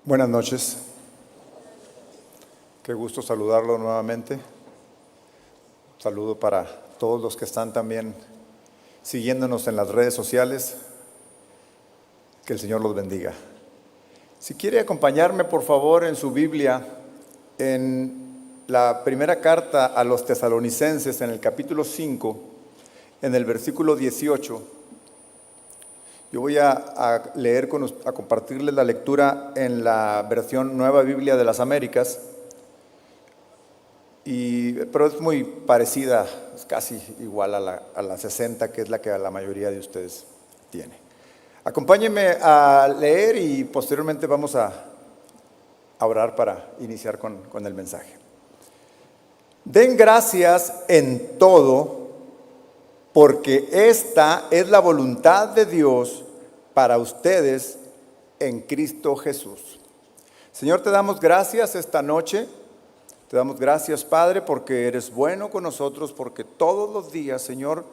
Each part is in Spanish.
Buenas noches. Qué gusto saludarlo nuevamente. Saludo para todos los que están también siguiéndonos en las redes sociales. Que el Señor los bendiga. Si quiere acompañarme, por favor, en su Biblia, en la primera carta a los Tesalonicenses, en el capítulo 5, en el versículo 18. Yo voy a leer, a compartirles la lectura en la versión Nueva Biblia de las Américas, pero es muy parecida, es casi igual a la 60, que es la que la mayoría de ustedes tiene. Acompáñenme a leer y posteriormente vamos a orar para iniciar con el mensaje. Den gracias en todo, porque esta es la voluntad de Dios para ustedes en Cristo Jesús. Señor, te damos gracias esta noche. Te damos gracias, Padre, porque eres bueno con nosotros, porque todos los días, Señor,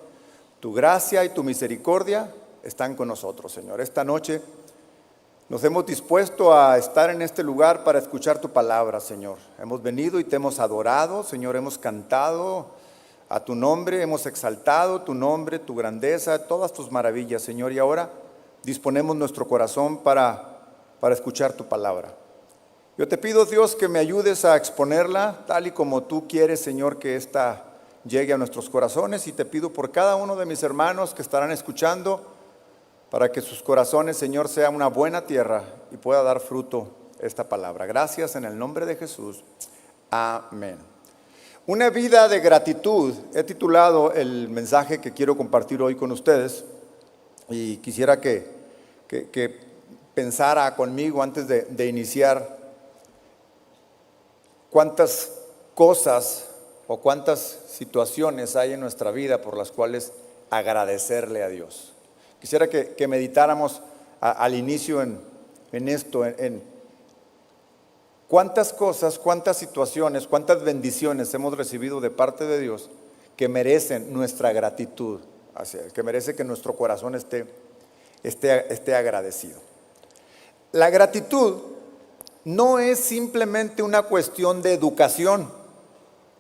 tu gracia y tu misericordia están con nosotros, Señor. Esta noche nos hemos dispuesto a estar en este lugar para escuchar tu palabra, Señor. Hemos venido y te hemos adorado, Señor, hemos cantado a tu nombre, hemos exaltado tu nombre, tu grandeza, todas tus maravillas, Señor, y ahora disponemos nuestro corazón para escuchar tu palabra. Yo te pido, Dios, que me ayudes a exponerla tal y como tú quieres, Señor, que ésta llegue a nuestros corazones, y te pido por cada uno de mis hermanos que estarán escuchando, para que sus corazones, Señor, sea una buena tierra y pueda dar fruto esta palabra. Gracias en el nombre de Jesús. Amén. Una vida de gratitud, he titulado el mensaje que quiero compartir hoy con ustedes, y quisiera que pensara conmigo antes de iniciar cuántas cosas o cuántas situaciones hay en nuestra vida por las cuales agradecerle a Dios. Quisiera que meditáramos al inicio en esto, en cuántas cosas, cuántas situaciones, cuántas bendiciones hemos recibido de parte de Dios que merecen nuestra gratitud hacia Él, que merece que nuestro corazón esté agradecido. La gratitud no es simplemente una cuestión de educación.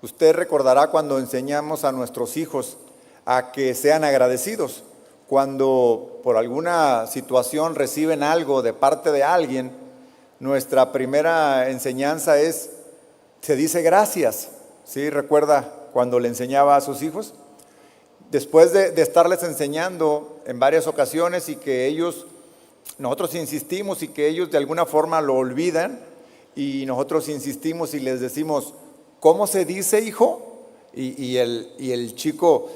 Usted recordará cuando enseñamos a nuestros hijos a que sean agradecidos. Cuando por alguna situación reciben algo de parte de alguien, nuestra primera enseñanza se dice gracias. ¿Sí? ¿Recuerda cuando le enseñaba a sus hijos? Después de estarles enseñando en varias ocasiones y que nosotros insistimos y que ellos de alguna forma lo olvidan, y nosotros insistimos y les decimos, ¿cómo se dice, hijo? Y el chico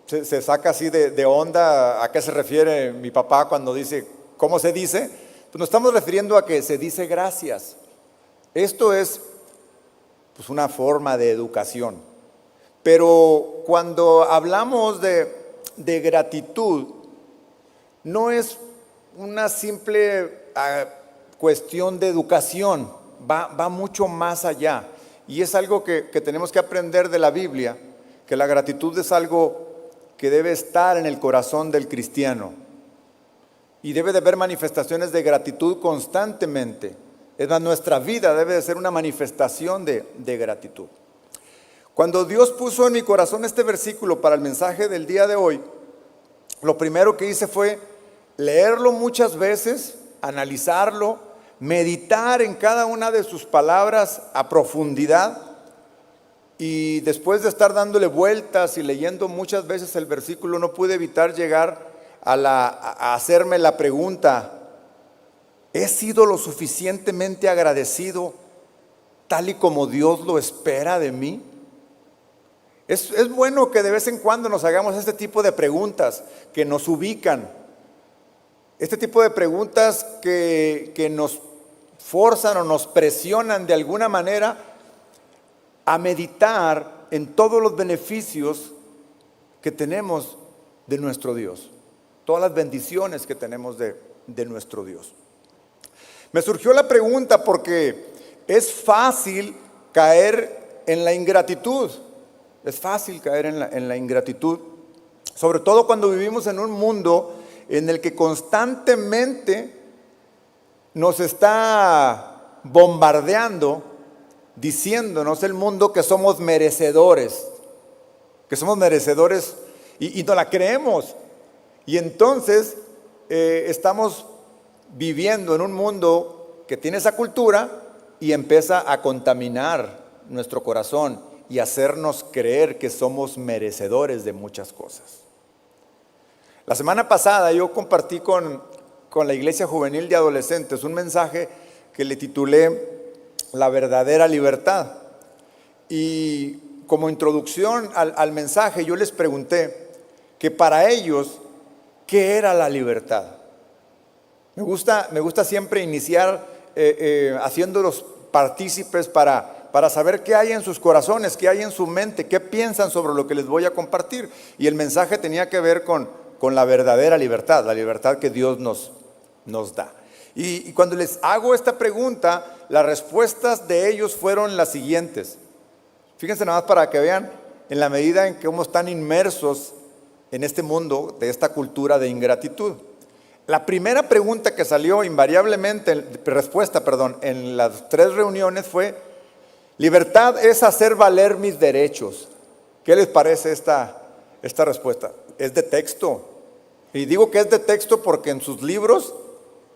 se saca así de onda. ¿A qué se refiere mi papá cuando dice cómo se dice? Pues nos estamos refiriendo a que se dice gracias. Esto es pues una forma de educación. Pero cuando hablamos de gratitud, no es una simple cuestión de educación, va mucho más allá. Y es algo que tenemos que aprender de la Biblia, que la gratitud es algo que debe estar en el corazón del cristiano. Y debe de haber manifestaciones de gratitud constantemente. Es más, nuestra vida debe de ser una manifestación de gratitud. Cuando Dios puso en mi corazón este versículo para el mensaje del día de hoy, lo primero que hice fue leerlo muchas veces, analizarlo, meditar en cada una de sus palabras a profundidad. Y después de estar dándole vueltas y leyendo muchas veces el versículo, no pude evitar llegar a hacerme la pregunta: ¿he sido lo suficientemente agradecido tal y como Dios lo espera de mí? Es bueno que de vez en cuando nos hagamos este tipo de preguntas que nos ubican, este tipo de preguntas que nos forzan o nos presionan de alguna manera a meditar en todos los beneficios que tenemos de nuestro Dios, todas las bendiciones que tenemos de nuestro Dios. Me surgió la pregunta porque es fácil caer en la ingratitud. Es fácil caer en la ingratitud, sobre todo cuando vivimos en un mundo en el que constantemente nos está bombardeando, diciéndonos el mundo que somos merecedores y no la creemos. Y entonces estamos viviendo en un mundo que tiene esa cultura y empieza a contaminar nuestro corazón y hacernos creer que somos merecedores de muchas cosas. La semana pasada yo compartí con la Iglesia Juvenil de Adolescentes un mensaje que le titulé La verdadera libertad. Y como introducción al mensaje yo les pregunté que para ellos, ¿qué era la libertad? Me gusta siempre iniciar haciéndolos partícipes para saber qué hay en sus corazones, qué hay en su mente, qué piensan sobre lo que les voy a compartir. Y el mensaje tenía que ver con la verdadera libertad, la libertad que Dios nos da. Y cuando les hago esta pregunta, las respuestas de ellos fueron las siguientes. Fíjense nada más para que vean en la medida en que cómo están inmersos en este mundo de esta cultura de ingratitud. La primera pregunta que salió invariablemente, en las 3 reuniones fue: libertad es hacer valer mis derechos. ¿Qué les parece esta respuesta? Es de texto. Y digo que es de texto porque en sus libros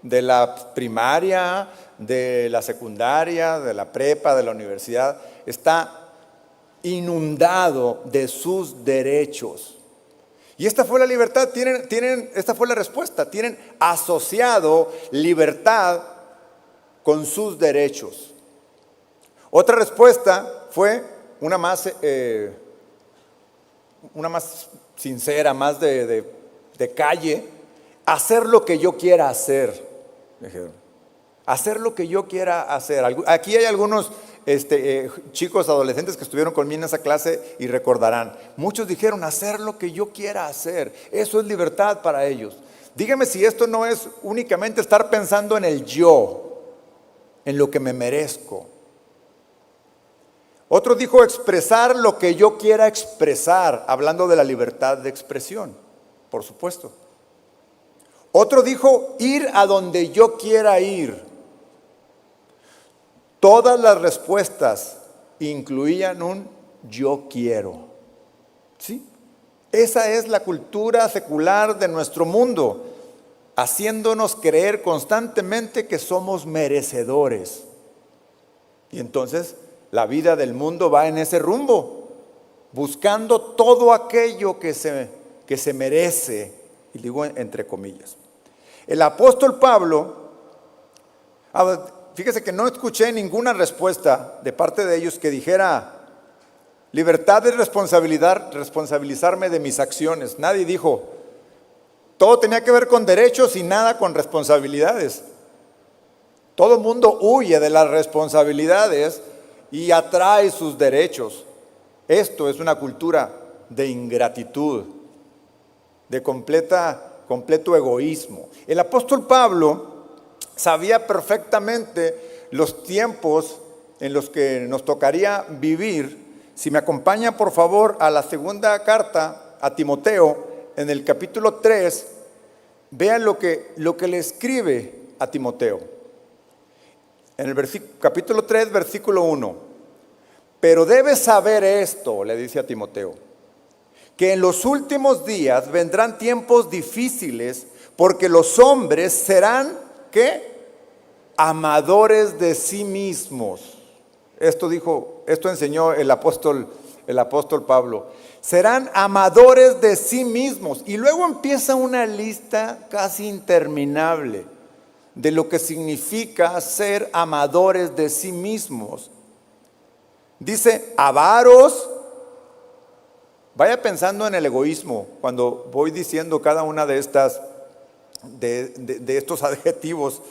de la primaria, de la secundaria, de la prepa, de la universidad, está inundado de sus derechos. Y esta fue la libertad, esta fue la respuesta, tienen asociado libertad con sus derechos. Otra respuesta fue una más sincera, más de calle: hacer lo que yo quiera hacer. Dijeron, hacer lo que yo quiera hacer. Aquí hay algunos chicos adolescentes que estuvieron conmigo en esa clase y recordarán. Muchos dijeron: hacer lo que yo quiera hacer. Eso es libertad para ellos. Dígame si esto no es únicamente estar pensando en el yo, en lo que me merezco. Otro dijo: expresar lo que yo quiera expresar, hablando de la libertad de expresión, por supuesto. Otro dijo: ir a donde yo quiera ir. Todas las respuestas incluían un yo quiero. ¿Sí? Esa es la cultura secular de nuestro mundo, haciéndonos creer constantemente que somos merecedores. Y entonces la vida del mundo va en ese rumbo, buscando todo aquello que se merece, y digo entre comillas. El apóstol Pablo, fíjese que no escuché ninguna respuesta de parte de ellos que dijera: libertad es responsabilizarme de mis acciones. Nadie dijo. Todo tenía que ver con derechos y nada con responsabilidades. Todo el mundo huye de las responsabilidades y atrae sus derechos. Esto es una cultura de ingratitud, de completo egoísmo. El apóstol Pablo sabía perfectamente los tiempos en los que nos tocaría vivir. Si me acompaña por favor a la segunda carta a Timoteo, en el capítulo 3, vean lo que le escribe a Timoteo. En el capítulo 3, versículo 1. Pero debes saber esto, le dice a Timoteo, que en los últimos días vendrán tiempos difíciles, porque los hombres serán, ¿qué? Amadores de sí mismos. Esto enseñó el apóstol Pablo. Serán amadores de sí mismos. Y luego empieza una lista casi interminable de lo que significa ser amadores de sí mismos. Dice: avaros. Vaya pensando en el egoísmo cuando voy diciendo cada una de estos adjetivos.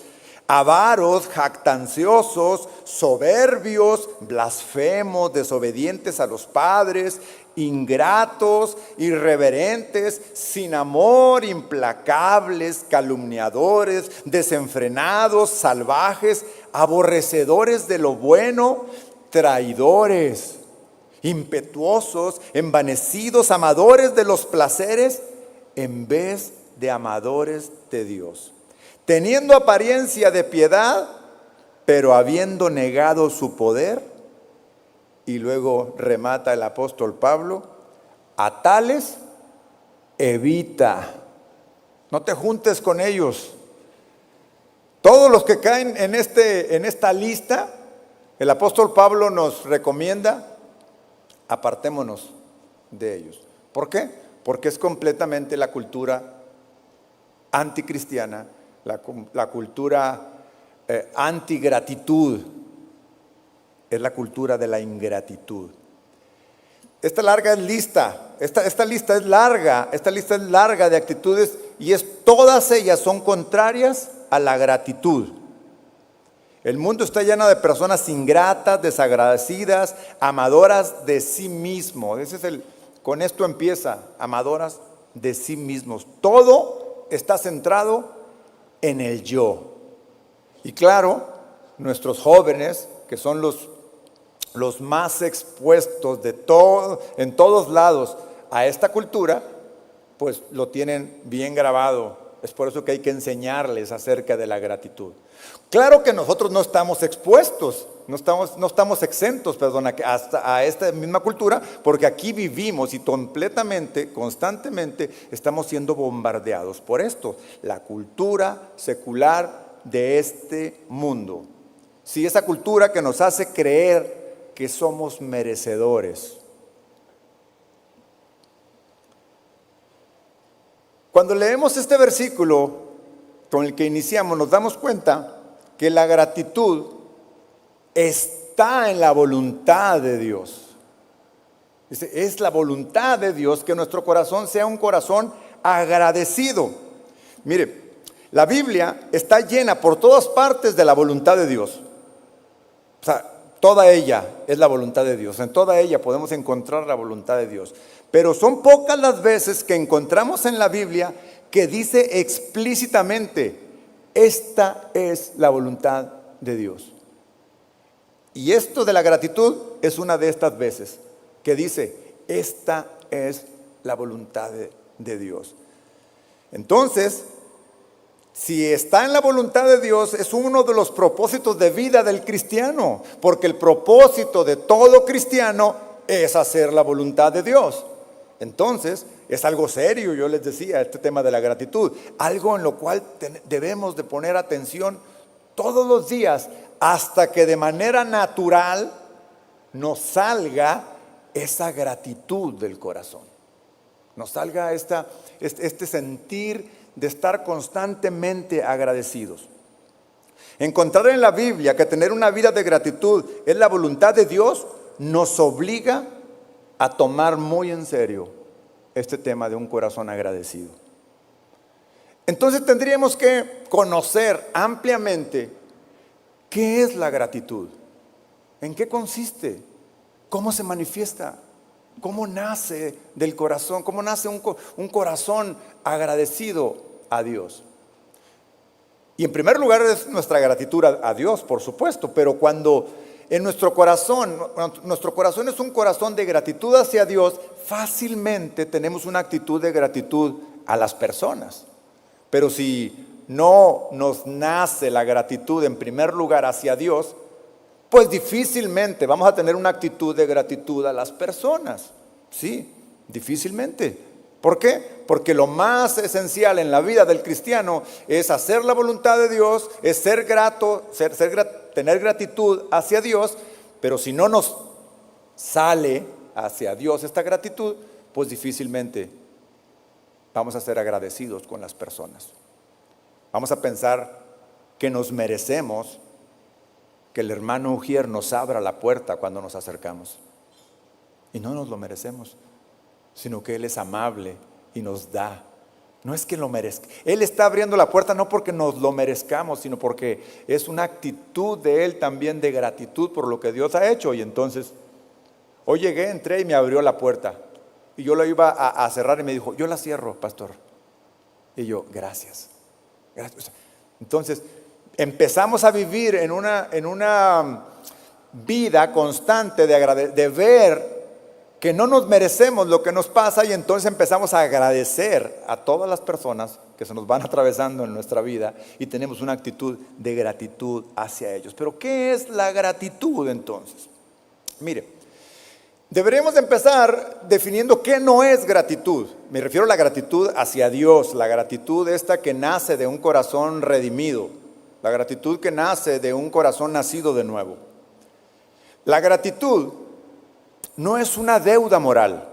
Avaros, jactanciosos, soberbios, blasfemos, desobedientes a los padres, ingratos, irreverentes, sin amor, implacables, calumniadores, desenfrenados, salvajes, aborrecedores de lo bueno, traidores, impetuosos, envanecidos, amadores de los placeres en vez de amadores de Dios, teniendo apariencia de piedad, pero habiendo negado su poder, y luego remata el apóstol Pablo, a tales evita. No te juntes con ellos. Todos los que caen en esta lista, el apóstol Pablo nos recomienda, apartémonos de ellos. ¿Por qué? Porque es completamente la cultura anticristiana, la cultura antigratitud, es la cultura de la ingratitud. Esta lista es larga de actitudes y todas ellas son contrarias a la gratitud. El mundo está lleno de personas ingratas, desagradecidas, amadoras de sí mismo. Con esto empieza, amadoras de sí mismos. Todo está centrado en el yo. Y claro, nuestros jóvenes, que son los más expuestos en todos lados a esta cultura, pues lo tienen bien grabado. Es por eso que hay que enseñarles acerca de la gratitud. Claro que nosotros no estamos expuestos, no estamos exentos, a esta misma cultura, porque aquí vivimos y completamente, constantemente estamos siendo bombardeados por esto, la cultura secular de este mundo. Sí, esa cultura que nos hace creer que somos merecedores. Cuando leemos este versículo con el que iniciamos, nos damos cuenta que la gratitud está en la voluntad de Dios. Dice, es la voluntad de Dios que nuestro corazón sea un corazón agradecido. Mire, la Biblia está llena por todas partes de la voluntad de Dios. O sea, toda ella es la voluntad de Dios. En toda ella podemos encontrar la voluntad de Dios. Pero son pocas las veces que encontramos en la Biblia que dice explícitamente, esta es la voluntad de Dios. Y esto de la gratitud es una de estas veces que dice, esta es la voluntad de Dios. Entonces, si está en la voluntad de Dios, es uno de los propósitos de vida del cristiano, porque el propósito de todo cristiano es hacer la voluntad de Dios. Entonces, es algo serio, yo les decía, este tema de la gratitud, algo en lo cual debemos de poner atención todos los días, hasta que de manera natural nos salga esa gratitud del corazón, nos salga este sentir de estar constantemente agradecidos. Encontrar en la Biblia que tener una vida de gratitud es la voluntad de Dios, nos obliga a tomar muy en serio este tema de un corazón agradecido. Entonces tendríamos que conocer ampliamente qué es la gratitud, en qué consiste, cómo se manifiesta, cómo nace del corazón, cómo nace un corazón agradecido a Dios. Y en primer lugar es nuestra gratitud a Dios, por supuesto, pero cuando en nuestro corazón es un corazón de gratitud hacia Dios, fácilmente tenemos una actitud de gratitud a las personas. Pero si no nos nace la gratitud en primer lugar hacia Dios, pues difícilmente vamos a tener una actitud de gratitud a las personas. Sí, difícilmente. ¿Por qué? Porque lo más esencial en la vida del cristiano es hacer la voluntad de Dios, es ser grato, tener gratitud hacia Dios, pero si no nos sale hacia Dios esta gratitud, pues difícilmente vamos a ser agradecidos con las personas. Vamos a pensar que nos merecemos que el hermano Ujier nos abra la puerta cuando nos acercamos. Y no nos lo merecemos, sino que Él es amable y nos da. No es que lo merezca. Él está abriendo la puerta no porque nos lo merezcamos, sino porque es una actitud de Él también de gratitud por lo que Dios ha hecho. Y entonces, hoy llegué, entré y me abrió la puerta. Y yo la iba a cerrar y me dijo, yo la cierro, pastor. Y yo, gracias. Entonces, empezamos a vivir en una vida constante de ver que no nos merecemos lo que nos pasa y entonces empezamos a agradecer a todas las personas que se nos van atravesando en nuestra vida y tenemos una actitud de gratitud hacia ellos. Pero ¿qué es la gratitud entonces? Mire, deberíamos empezar definiendo qué no es gratitud. Me refiero a la gratitud hacia Dios, la gratitud esta que nace de un corazón redimido, la gratitud que nace de un corazón nacido de nuevo. La gratitud no es una deuda moral.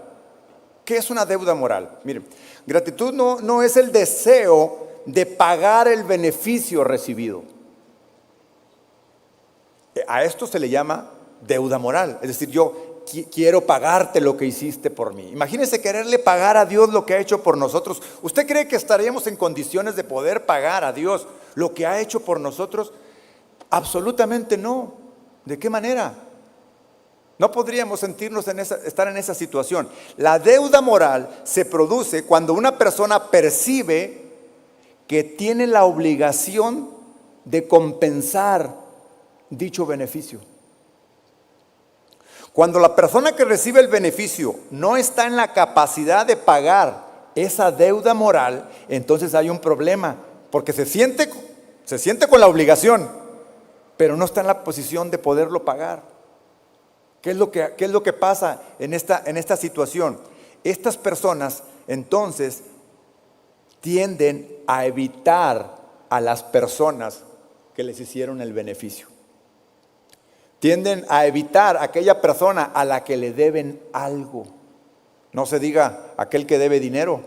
¿Qué es una deuda moral? Miren, gratitud no es el deseo de pagar el beneficio recibido. A esto se le llama deuda moral. Es decir, yo quiero pagarte lo que hiciste por mí. Imagínese quererle pagar a Dios lo que ha hecho por nosotros. ¿Usted cree que estaríamos en condiciones de poder pagar a Dios lo que ha hecho por nosotros? Absolutamente no. ¿De qué manera? No podríamos estar en esa situación. La deuda moral se produce cuando una persona percibe que tiene la obligación de compensar dicho beneficio. Cuando la persona que recibe el beneficio no está en la capacidad de pagar esa deuda moral, entonces hay un problema, porque se siente con la obligación, pero no está en la posición de poderlo pagar. ¿Qué es lo que pasa en esta situación? Estas personas entonces tienden a evitar a las personas que les hicieron el beneficio. Tienden a evitar a aquella persona a la que le deben algo. No se diga aquel que debe dinero,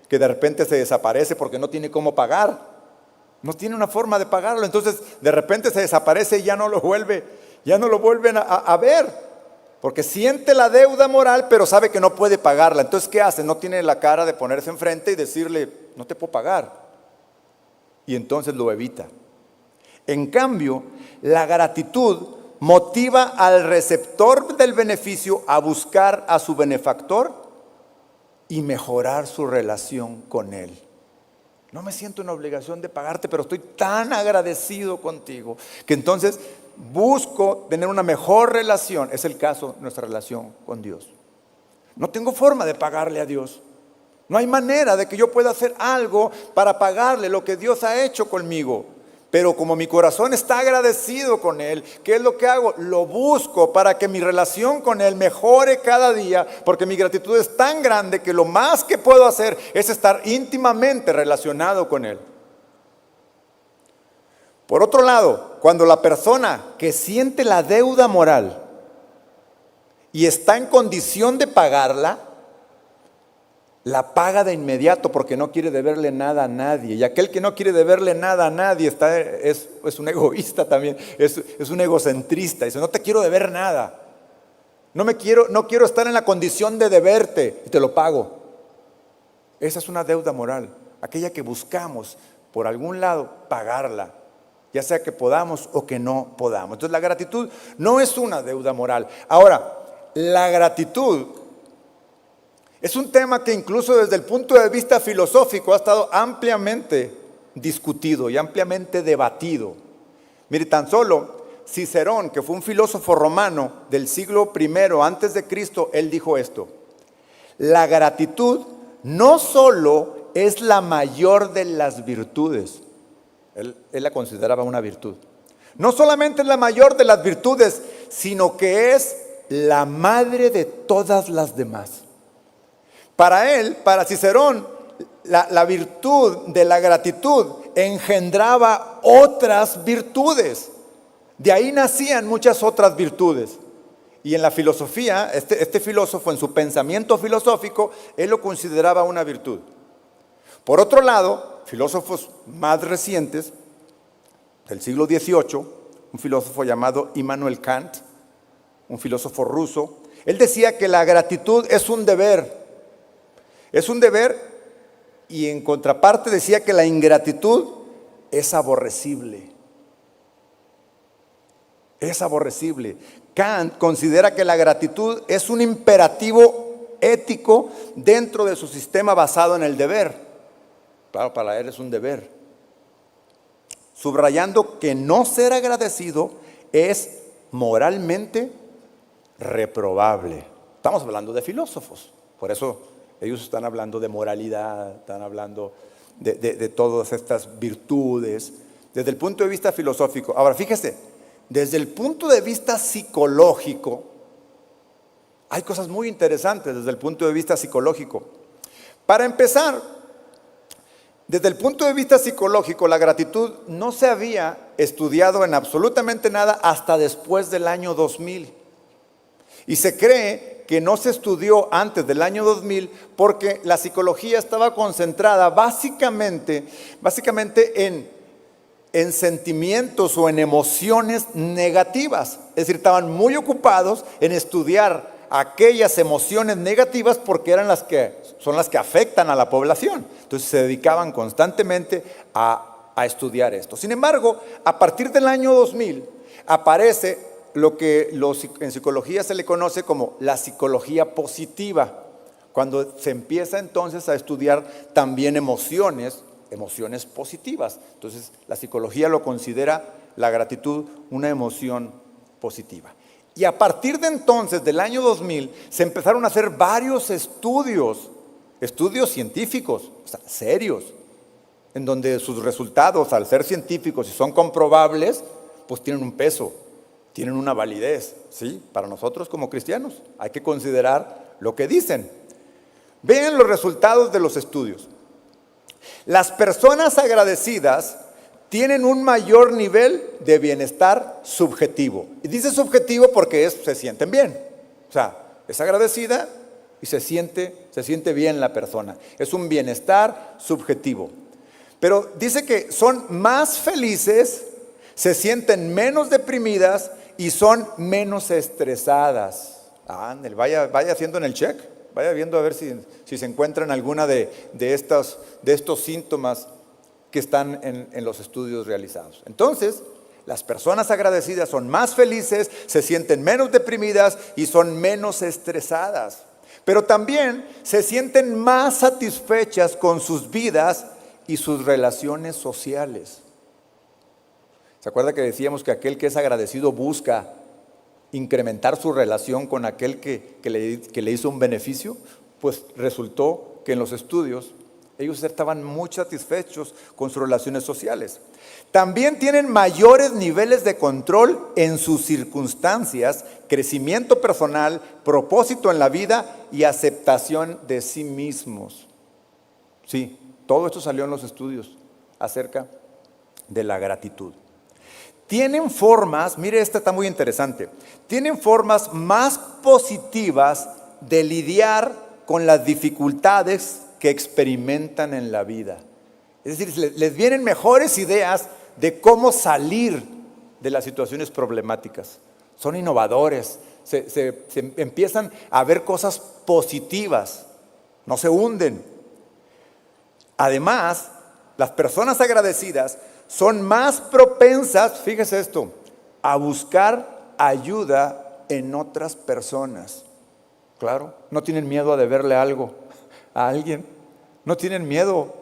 que de repente se desaparece porque no tiene cómo pagar. No tiene una forma de pagarlo, entonces de repente se desaparece y ya no lo vuelven a ver. Porque siente la deuda moral, pero sabe que no puede pagarla. Entonces, ¿qué hace? No tiene la cara de ponerse enfrente y decirle, no te puedo pagar. Y entonces lo evita. En cambio, la gratitud motiva al receptor del beneficio a buscar a su benefactor y mejorar su relación con él. No me siento en obligación de pagarte, pero estoy tan agradecido contigo que entonces busco tener una mejor relación. Es el caso de nuestra relación con Dios. No tengo forma de pagarle a Dios. No hay manera de que yo pueda hacer algo para pagarle lo que Dios ha hecho conmigo. Pero como mi corazón está agradecido con Él, ¿qué es lo que hago? Lo busco para que mi relación con Él mejore cada día, porque mi gratitud es tan grande que lo más que puedo hacer es estar íntimamente relacionado con Él. Por otro lado, cuando la persona que siente la deuda moral y está en condición de pagarla, la paga de inmediato porque no quiere deberle nada a nadie. Y aquel que no quiere deberle nada a nadie es un egoísta también, es un egocentrista. Dice, no te quiero deber nada. No quiero estar en la condición de deberte y te lo pago. Esa es una deuda moral, aquella que buscamos por algún lado pagarla, ya sea que podamos o que no podamos. Entonces la gratitud no es una deuda moral. Ahora, la gratitud es un tema que incluso desde el punto de vista filosófico ha estado ampliamente discutido y ampliamente debatido. Mire, tan solo Cicerón, que fue un filósofo romano del siglo I antes de Cristo, él dijo esto: la gratitud no solo es la mayor de las virtudes, él la consideraba una virtud. No solamente es la mayor de las virtudes, sino que es la madre de todas las demás. Para él, para Cicerón, la virtud de la gratitud engendraba otras virtudes. De ahí nacían muchas otras virtudes. Y en la filosofía, este filósofo, en su pensamiento filosófico, él lo consideraba una virtud. Por otro lado, filósofos más recientes, del siglo XVIII, un filósofo llamado Immanuel Kant, un filósofo ruso, él decía que la gratitud es un deber. Es un deber, y en contraparte decía que la ingratitud es aborrecible. Es aborrecible. Kant considera que la gratitud es un imperativo ético dentro de su sistema basado en el deber. Claro, para él es un deber. Subrayando que no ser agradecido es moralmente reprobable. estamos hablando de filósofos. Por eso ellos están hablando de moralidad, están hablando de todas estas virtudes, desde el punto de vista filosófico. Ahora, fíjese, desde el punto de vista psicológico, hay cosas muy interesantes desde el punto de vista psicológico. Para empezar, desde el punto de vista psicológico, la gratitud no se había estudiado en absolutamente nada hasta después del año 2000. Y se cree que no se estudió antes del año 2000 porque la psicología estaba concentrada básicamente en sentimientos o en emociones negativas. Es decir, estaban muy ocupados en estudiar aquellas emociones negativas porque son las que afectan a la población. Entonces se dedicaban constantemente a estudiar esto. Sin embargo, a partir del año 2000 aparece lo que en psicología se le conoce como la psicología positiva, cuando se empieza entonces a estudiar también emociones positivas. Entonces la psicología lo considera la gratitud una emoción positiva. Y a partir de entonces, del año 2000, se empezaron a hacer varios estudios científicos, o sea, serios, en donde sus resultados, al ser científicos y son comprobables, pues tienen un peso, tienen una validez, ¿sí? Para nosotros como cristianos hay que considerar lo que dicen. Vean los resultados de los estudios. Las personas agradecidas tienen un mayor nivel de bienestar subjetivo. Y dice subjetivo porque se sienten bien. O sea, es agradecida y se siente bien la persona. Es un bienestar subjetivo. Pero dice que son más felices, se sienten menos deprimidas y son menos estresadas. Ándale, vaya haciendo en el check, vaya viendo a ver si se encuentran alguna de estos síntomas que están en los estudios realizados. Entonces, las personas agradecidas son más felices, se sienten menos deprimidas y son menos estresadas. Pero también se sienten más satisfechas con sus vidas y sus relaciones sociales. ¿Se acuerda que decíamos que aquel que es agradecido busca incrementar su relación con aquel que le hizo un beneficio? Pues resultó que en los estudios ellos estaban muy satisfechos con sus relaciones sociales. También tienen mayores niveles de control en sus circunstancias, crecimiento personal, propósito en la vida y aceptación de sí mismos. Sí, todo esto salió en los estudios acerca de la gratitud. Tienen formas, mire, esta está muy interesante, tienen formas más positivas de lidiar con las dificultades que experimentan en la vida. Es decir, les vienen mejores ideas de cómo salir de las situaciones problemáticas. Son innovadores, se empiezan a ver cosas positivas, no se hunden. Además, las personas agradecidas son más propensas, fíjese esto, a buscar ayuda en otras personas. Claro, no tienen miedo a deberle algo a alguien, no tienen miedo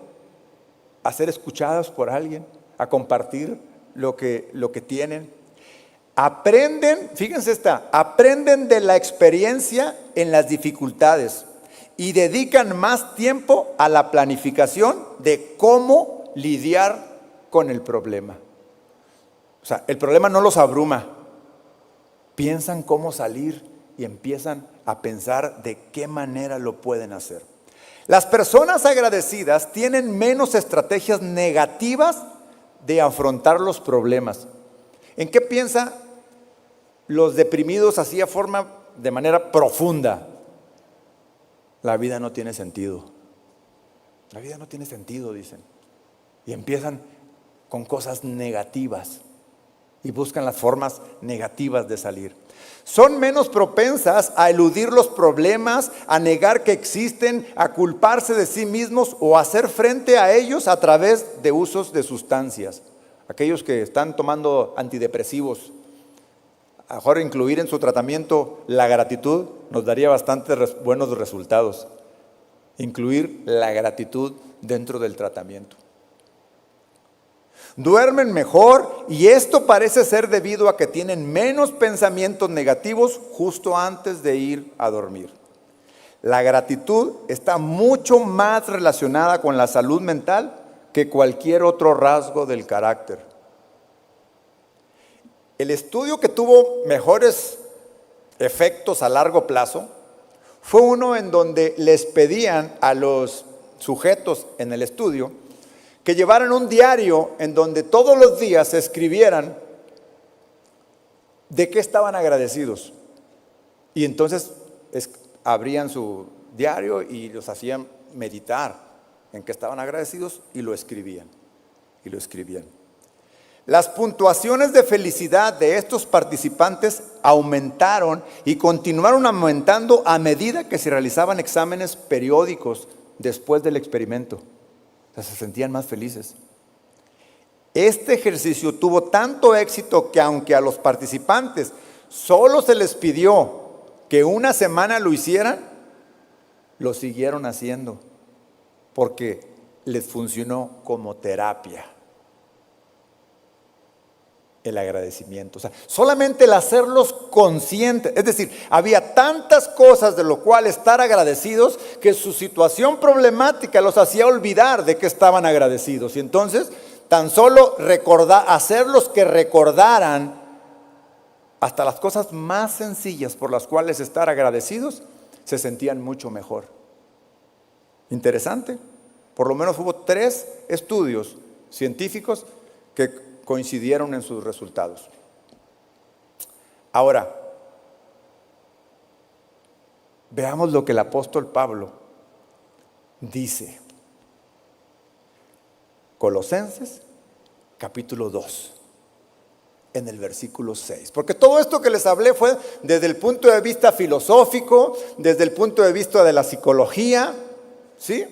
a ser escuchadas por alguien, a compartir lo que tienen. Aprenden, fíjense aprenden de la experiencia en las dificultades y dedican más tiempo a la planificación de cómo lidiar con el problema. O sea, el problema no los abruma. Piensan cómo salir y empiezan a pensar de qué manera lo pueden hacer. Las personas agradecidas tienen menos estrategias negativas de afrontar los problemas. ¿En qué piensa los deprimidos así de manera profunda? La vida no tiene sentido. La vida no tiene sentido, dicen. Y empiezan con cosas negativas y buscan las formas negativas de salir. Son menos propensas a eludir los problemas, a negar que existen, a culparse de sí mismos o a hacer frente a ellos a través de usos de sustancias. Aquellos que están tomando antidepresivos, a mejor incluir en su tratamiento la gratitud nos daría bastantes buenos resultados. Incluir la gratitud dentro del tratamiento. Duermen mejor y esto parece ser debido a que tienen menos pensamientos negativos justo antes de ir a dormir. La gratitud está mucho más relacionada con la salud mental que cualquier otro rasgo del carácter. El estudio que tuvo mejores efectos a largo plazo fue uno en donde les pedían a los sujetos en el estudio que llevaran un diario en donde todos los días escribieran de qué estaban agradecidos. Y entonces abrían su diario y los hacían meditar en qué estaban agradecidos y lo escribían. Las puntuaciones de felicidad de estos participantes aumentaron y continuaron aumentando a medida que se realizaban exámenes periódicos después del experimento. O sea, se sentían más felices. Este ejercicio tuvo tanto éxito que aunque a los participantes solo se les pidió que una semana lo hicieran, lo siguieron haciendo porque les funcionó como terapia. El agradecimiento, o sea, solamente el hacerlos conscientes, es decir, había tantas cosas de lo cual estar agradecidos que su situación problemática los hacía olvidar de que estaban agradecidos. Y entonces, tan solo hacerlos que recordaran hasta las cosas más sencillas por las cuales estar agradecidos, se sentían mucho mejor. Interesante. Por lo menos hubo 3 estudios científicos que coincidieron en sus resultados. Ahora, veamos lo que el apóstol Pablo dice. Colosenses, capítulo 2, en el versículo 6. Porque todo esto que les hablé fue desde el punto de vista filosófico, desde el punto de vista de la psicología, ¿sí?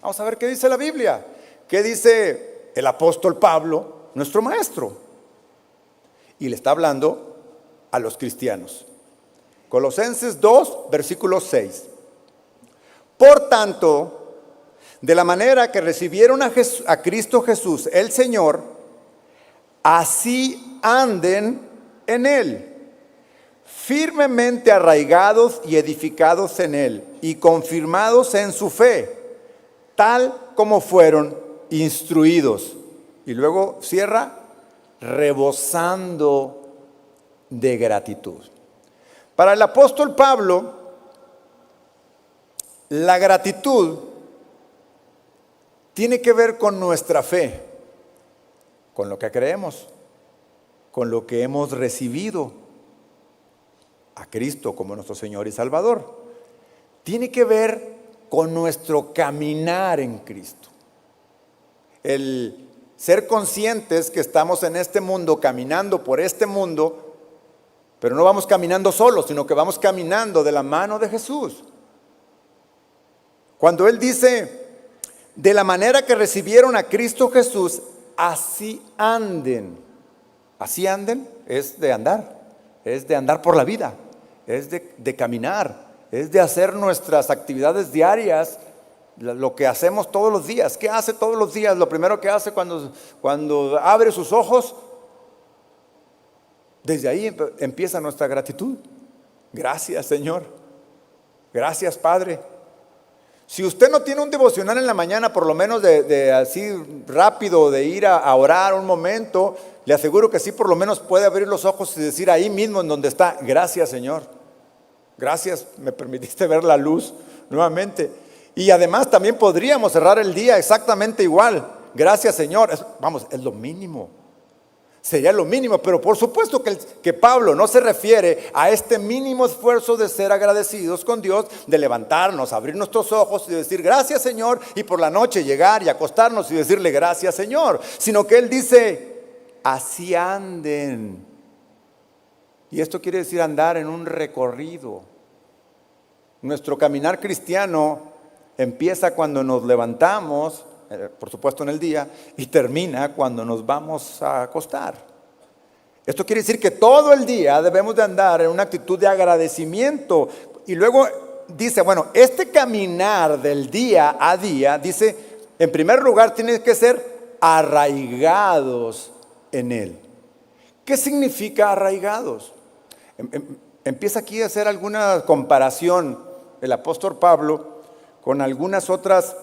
Vamos a ver qué dice la Biblia. ¿Qué dice el apóstol Pablo, nuestro maestro? Y le está hablando a los cristianos. Colosenses 2, versículo 6. Por tanto, de la manera que recibieron a Cristo Jesús, el Señor, así anden en Él, firmemente arraigados y edificados en Él, y confirmados en su fe, tal como fueron instruidos. Y luego cierra, rebosando de gratitud. Para el apóstol Pablo, la gratitud tiene que ver con nuestra fe, con lo que creemos, con lo que hemos recibido a Cristo como nuestro Señor y Salvador. Tiene que ver con nuestro caminar en Cristo. El ser conscientes que estamos en este mundo, caminando por este mundo, pero no vamos caminando solos, sino que vamos caminando de la mano de Jesús. Cuando Él dice, de la manera que recibieron a Cristo Jesús, así anden. Así anden es de andar por la vida, es de caminar, es de hacer nuestras actividades diarias, lo que hacemos todos los días. ¿Qué hace todos los días? Lo primero que hace cuando abre sus ojos, desde ahí empieza nuestra gratitud. Gracias, Señor. Gracias, Padre. Si usted no tiene un devocional en la mañana, por lo menos de así rápido, de ir a orar un momento, le aseguro que sí, por lo menos puede abrir los ojos y decir ahí mismo en donde está, gracias, Señor. Gracias, me permitiste ver la luz nuevamente. Y además también podríamos cerrar el día exactamente igual. Gracias, Señor. Es lo mínimo. Sería lo mínimo, pero por supuesto que Pablo no se refiere a este mínimo esfuerzo de ser agradecidos con Dios, de levantarnos, abrir nuestros ojos y decir gracias, Señor, y por la noche llegar y acostarnos y decirle gracias, Señor, sino que Él dice, así anden. Y esto quiere decir andar en un recorrido. Nuestro caminar cristiano empieza cuando nos levantamos, por supuesto en el día, y termina cuando nos vamos a acostar. Esto quiere decir que todo el día debemos de andar en una actitud de agradecimiento. Y luego dice, bueno, este caminar del día a día, dice, en primer lugar tiene que ser arraigados en Él. ¿Qué significa arraigados? Empieza aquí a hacer alguna comparación el apóstol Pablo con algunas otras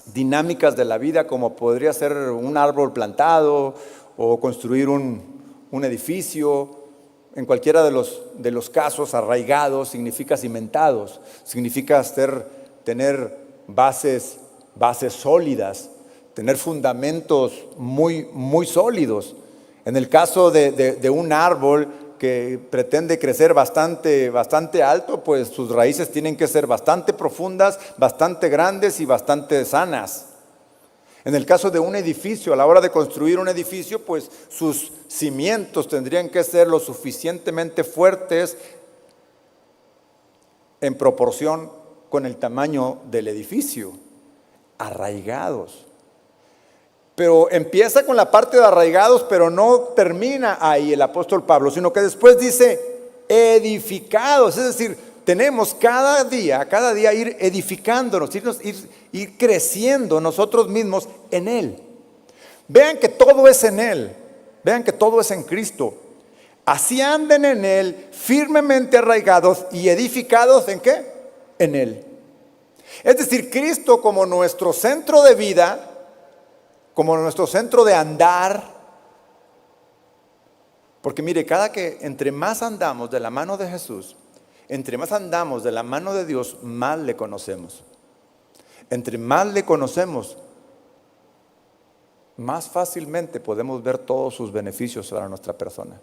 dinámicas de la vida, como podría ser un árbol plantado o construir un edificio. En cualquiera de los casos, arraigados significa cimentados, significa tener bases sólidas, tener fundamentos muy, muy sólidos. En el caso de un árbol que pretende crecer bastante alto, pues sus raíces tienen que ser bastante profundas, bastante grandes y bastante sanas. En el caso de un edificio, a la hora de construir un edificio, pues sus cimientos tendrían que ser lo suficientemente fuertes en proporción con el tamaño del edificio, arraigados. Pero empieza con la parte de arraigados, pero no termina ahí el apóstol Pablo, sino que después dice edificados. Es decir, tenemos cada día ir edificándonos, ir creciendo nosotros mismos en Él. Vean que todo es en Él, vean que todo es en Cristo. Así anden en Él, firmemente arraigados y edificados, ¿en qué? En Él. Es decir, Cristo como nuestro centro de vida, como nuestro centro de andar. Porque mire, entre más andamos de la mano de Jesús, entre más andamos de la mano de Dios, más le conocemos. Entre más le conocemos, más fácilmente podemos ver todos sus beneficios para nuestra persona.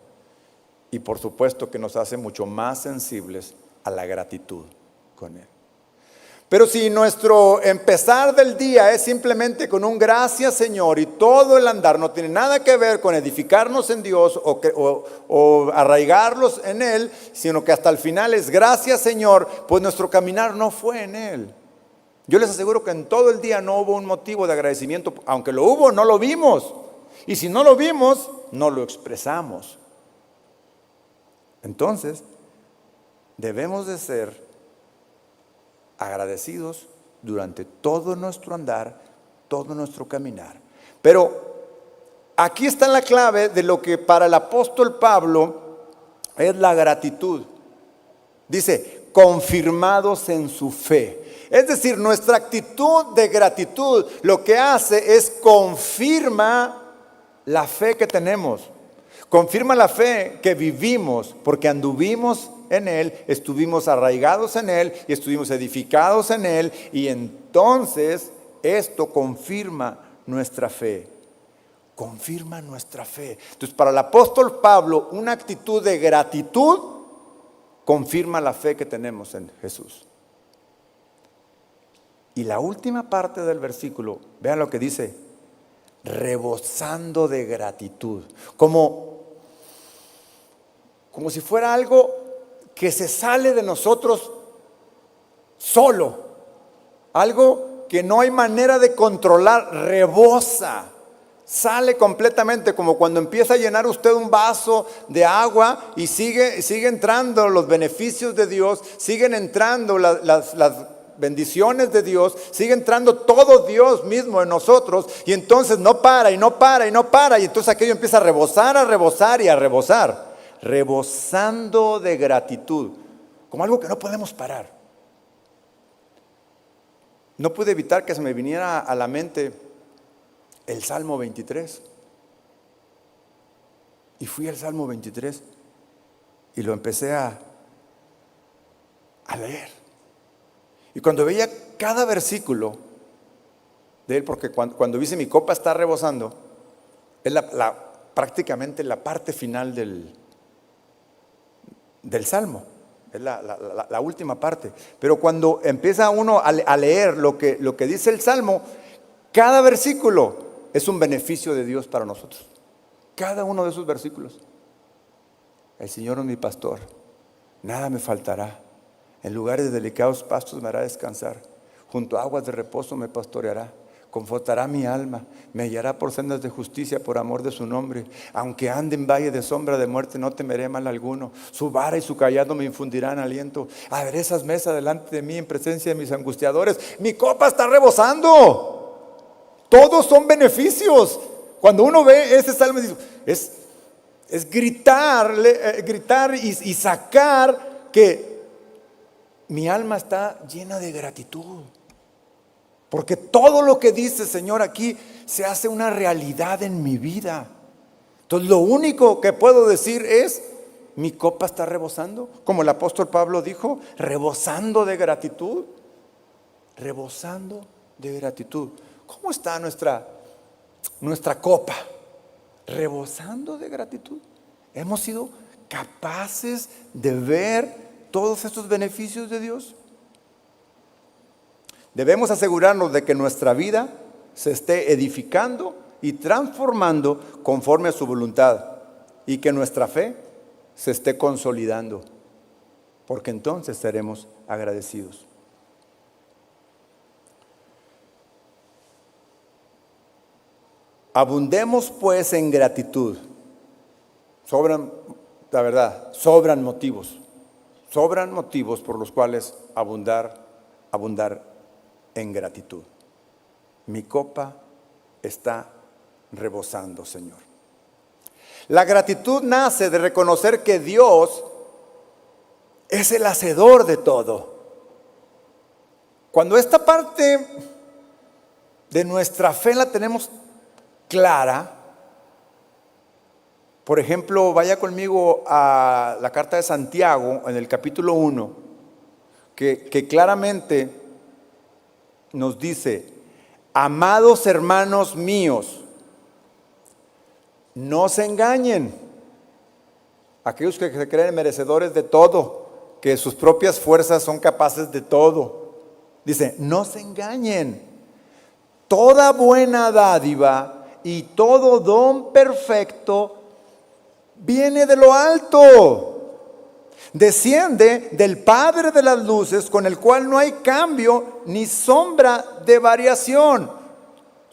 Y por supuesto que nos hace mucho más sensibles a la gratitud con Él. Pero si nuestro empezar del día es simplemente con un gracias Señor y todo el andar no tiene nada que ver con edificarnos en Dios o arraigarlos en Él, sino que hasta el final es gracias Señor, pues nuestro caminar no fue en Él. Yo les aseguro que en todo el día no hubo un motivo de agradecimiento, aunque lo hubo, no lo vimos. Y si no lo vimos, no lo expresamos. Entonces, debemos de ser agradecidos durante todo nuestro andar, todo nuestro caminar. Pero aquí está la clave de lo que para el apóstol Pablo es la gratitud. Dice, confirmados en su fe. Es decir, nuestra actitud de gratitud lo que hace es confirma la fe que tenemos. Confirma la fe que vivimos porque anduvimos en Él, estuvimos arraigados en Él y estuvimos edificados en Él, y entonces esto confirma nuestra fe. Confirma nuestra fe. Entonces, para el apóstol Pablo, una actitud de gratitud confirma la fe que tenemos en Jesús. Y la última parte del versículo, vean lo que dice: rebosando de gratitud, como si fuera algo que se sale de nosotros solo, algo que no hay manera de controlar, rebosa, sale completamente, como cuando empieza a llenar usted un vaso de agua y sigue entrando los beneficios de Dios, siguen entrando las bendiciones de Dios, sigue entrando todo Dios mismo en nosotros, y entonces no para, y entonces aquello empieza a rebosar y a rebosar. Rebosando de gratitud, como algo que no podemos parar. No pude evitar que se me viniera a la mente el Salmo 23. Y fui al Salmo 23 y lo empecé a leer. Y cuando veía cada versículo de él, porque cuando dice mi copa está rebosando, es prácticamente la parte final del Salmo, es la última parte. Pero cuando empieza uno a leer lo que dice el Salmo, cada versículo es un beneficio de Dios para nosotros. Cada uno de esos versículos. El Señor es mi pastor, nada me faltará. En lugares de delicados pastos me hará descansar. Junto a aguas de reposo me pastoreará. Confortará mi alma, me guiará por sendas de justicia por amor de su nombre. Aunque ande en valle de sombra de muerte, no temeré mal alguno. Su vara y su cayado me infundirán aliento. Aderezas mesa delante de mí en presencia de mis angustiadores. Mi copa está rebosando. Todos son beneficios. Cuando uno ve ese salmo, es gritar y sacar que mi alma está llena de gratitud. Porque todo lo que dice Señor aquí se hace una realidad en mi vida. Entonces lo único que puedo decir es, mi copa está rebosando, como el apóstol Pablo dijo, rebosando de gratitud. Rebosando de gratitud. ¿Cómo está nuestra copa? Rebosando de gratitud. Hemos sido capaces de ver todos estos beneficios de Dios. Debemos asegurarnos de que nuestra vida se esté edificando y transformando conforme a su voluntad, y que nuestra fe se esté consolidando, porque entonces seremos agradecidos. Abundemos pues en gratitud. Sobran, la verdad, sobran motivos por los cuales abundar en gratitud. Mi copa está rebosando, Señor. La gratitud nace de reconocer que Dios es el hacedor de todo. Cuando esta parte de nuestra fe la tenemos clara, por ejemplo, vaya conmigo a la carta de Santiago en el capítulo 1, que claramente nos dice: amados hermanos míos, no se engañen, aquellos que se creen merecedores de todo, que sus propias fuerzas son capaces de todo. Dice, no se engañen. Toda buena dádiva y todo don perfecto viene de lo alto. Desciende del Padre de las luces, con el cual no hay cambio ni sombra de variación.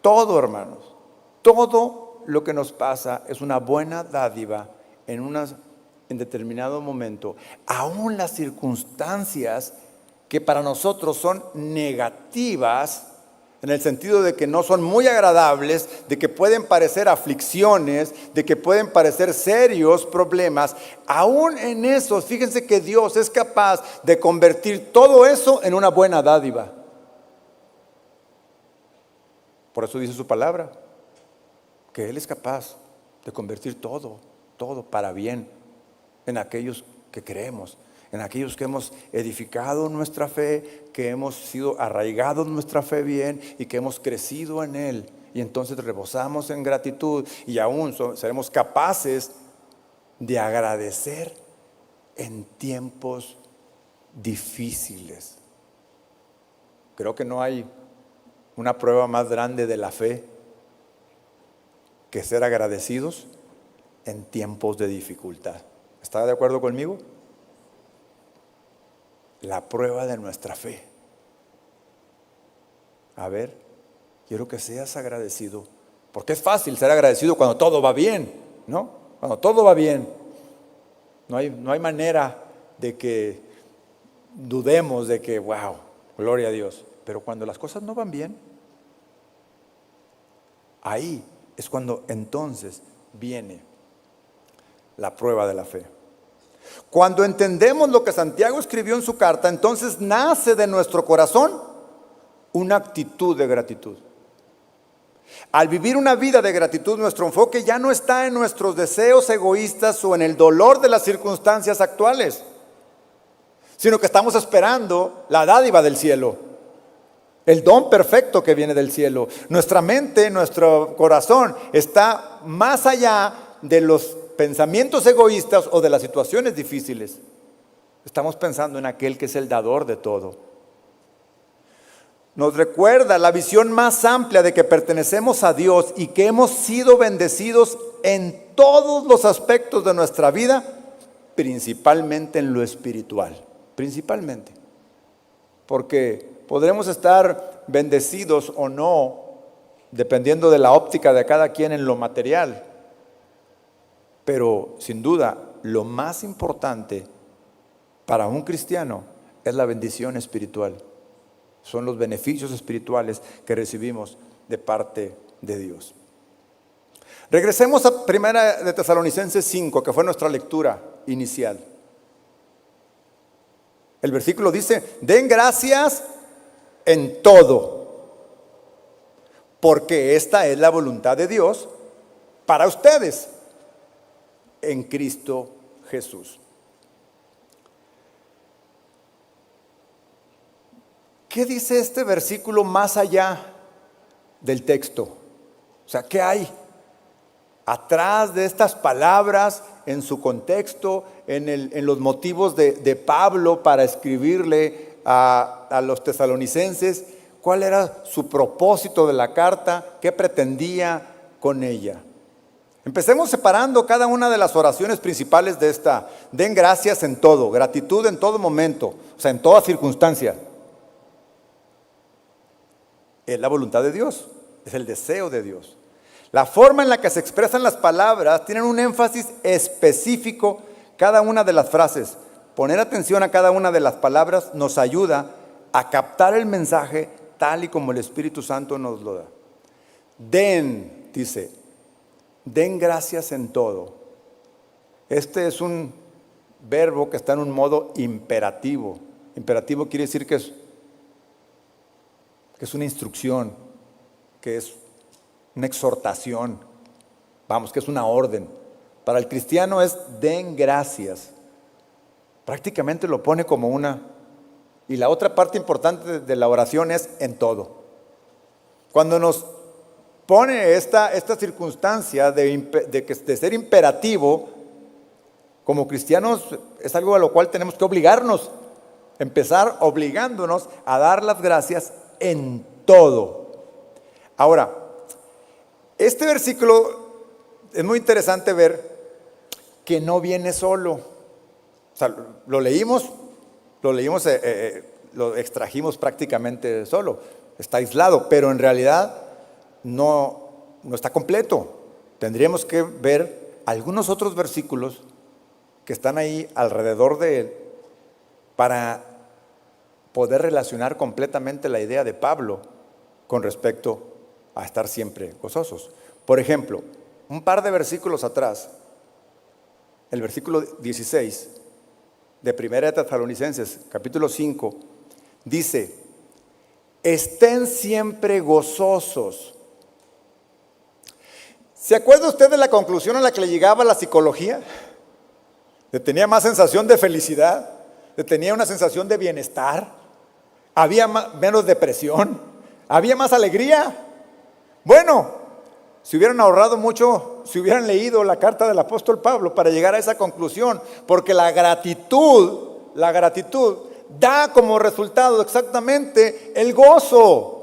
Todo, hermanos, todo lo que nos pasa es una buena dádiva en determinado momento. Aún las circunstancias que para nosotros son negativas, en el sentido de que no son muy agradables, de que pueden parecer aflicciones, de que pueden parecer serios problemas, aún en esos, fíjense que Dios es capaz de convertir todo eso en una buena dádiva. Por eso dice su palabra, que Él es capaz de convertir todo para bien en aquellos que creemos, en aquellos que hemos edificado nuestra fe, que hemos sido arraigados nuestra fe bien y que hemos crecido en Él. Y entonces rebosamos en gratitud y aún seremos capaces de agradecer en tiempos difíciles. Creo que no hay una prueba más grande de la fe que ser agradecidos en tiempos de dificultad. ¿Está de acuerdo conmigo? La prueba de nuestra fe. A ver, quiero que seas agradecido, porque es fácil ser agradecido cuando todo va bien, ¿no? Cuando todo va bien, no hay manera de que dudemos de que, wow, gloria a Dios. Pero cuando las cosas no van bien, ahí es cuando entonces viene la prueba de la fe. Cuando entendemos lo que Santiago escribió en su carta, entonces nace de nuestro corazón una actitud de gratitud. Al vivir una vida de gratitud, nuestro enfoque ya no está en nuestros deseos egoístas o en el dolor de las circunstancias actuales, sino que estamos esperando la dádiva del cielo, el don perfecto que viene del cielo. Nuestra mente, nuestro corazón está más allá de los pensamientos egoístas o de las situaciones difíciles. Estamos pensando en aquel que es el dador de todo. Nos recuerda la visión más amplia de que pertenecemos a Dios y que hemos sido bendecidos en todos los aspectos de nuestra vida, principalmente en lo espiritual. Principalmente. Porque podremos estar bendecidos o no, dependiendo de la óptica de cada quien en lo material. Pero sin duda, lo más importante para un cristiano es la bendición espiritual. Son los beneficios espirituales que recibimos de parte de Dios. Regresemos a Primera de Tesalonicenses 5, que fue nuestra lectura inicial. El versículo dice: den gracias en todo, porque esta es la voluntad de Dios para ustedes en Cristo Jesús. ¿Qué dice este versículo más allá del texto? O sea, ¿qué hay atrás de estas palabras, en su contexto, en los motivos de Pablo para escribirle a los tesalonicenses? ¿Cuál era su propósito de la carta? ¿Qué pretendía con ella? Empecemos separando cada una de las oraciones principales de esta. Den gracias en todo, gratitud en todo momento, o sea, en toda circunstancia. Es la voluntad de Dios, es el deseo de Dios. La forma en la que se expresan las palabras tienen un énfasis específico cada una de las frases. Poner atención a cada una de las palabras nos ayuda a captar el mensaje tal y como el Espíritu Santo nos lo da. Den, dice, den gracias en todo. Este es un verbo que está en un modo imperativo. Imperativo quiere decir que es una instrucción, que es una exhortación, vamos, que es una orden. Para el cristiano es den gracias. Prácticamente lo pone como una. Y la otra parte importante de la oración es en todo. Cuando nos pone esta circunstancia de ser imperativo, como cristianos es algo a lo cual tenemos que obligarnos, empezar obligándonos a dar las gracias en todo. Ahora, este versículo es muy interesante ver que no viene solo. O sea, lo leímos, lo extrajimos prácticamente solo. Está aislado, pero en realidad no está completo. Tendríamos que ver algunos otros versículos que están ahí alrededor de él para poder relacionar completamente la idea de Pablo con respecto a estar siempre gozosos. Por ejemplo, un par de versículos atrás, el versículo 16 de Primera de Tesalonicenses, capítulo 5, dice: estén siempre gozosos. ¿Se acuerda usted de la conclusión a la que le llegaba la psicología? Que tenía más sensación de felicidad, que tenía una sensación de bienestar, había menos depresión, había más alegría. Bueno, si hubieran ahorrado mucho, si hubieran leído la carta del apóstol Pablo para llegar a esa conclusión, porque la gratitud da como resultado exactamente el gozo.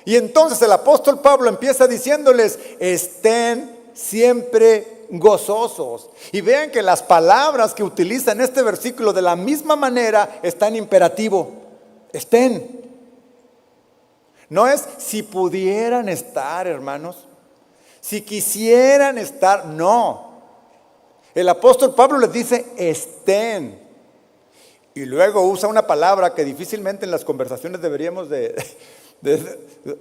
Y entonces el apóstol Pablo empieza diciéndoles: estén siempre gozosos. Y vean que las palabras que utiliza en este versículo de la misma manera están en imperativo. Estén. No es si pudieran estar, hermanos, si quisieran estar, no. El apóstol Pablo les dice: estén. Y luego usa una palabra que difícilmente en las conversaciones deberíamos de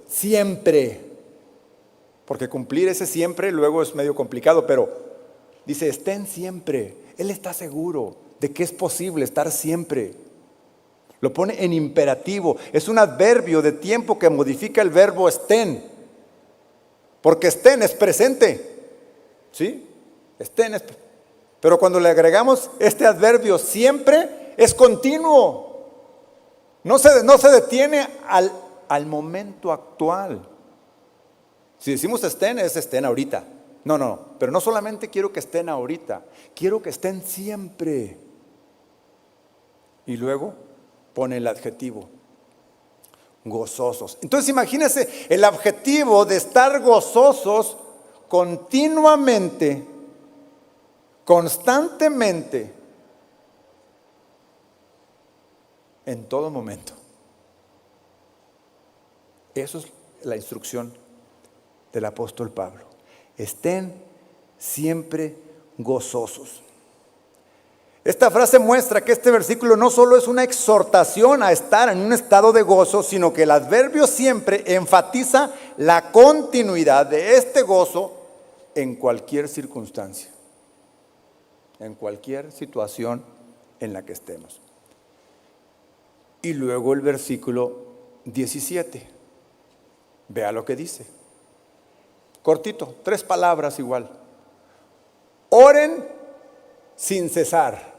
siempre, porque cumplir ese siempre luego es medio complicado, pero dice: estén siempre. Él está seguro de que es posible estar siempre. Lo pone en imperativo, es un adverbio de tiempo que modifica el verbo estén, porque estén es presente, ¿sí? Estén es, pero cuando le agregamos este adverbio siempre, es continuo, no se detiene al momento actual. Si decimos estén, es estén ahorita. No, pero no solamente quiero que estén ahorita, quiero que estén siempre. Y luego pone el adjetivo, gozosos. Entonces imagínense el adjetivo de estar gozosos continuamente, constantemente, en todo momento. Eso es la instrucción del apóstol Pablo. Estén siempre gozosos. Esta frase muestra que este versículo no solo es una exhortación a estar en un estado de gozo, sino que el adverbio siempre enfatiza la continuidad de este gozo en cualquier circunstancia, en cualquier situación en la que estemos. Y luego el versículo 17, vea lo que dice. Cortito, 3 palabras igual. Oren sin cesar.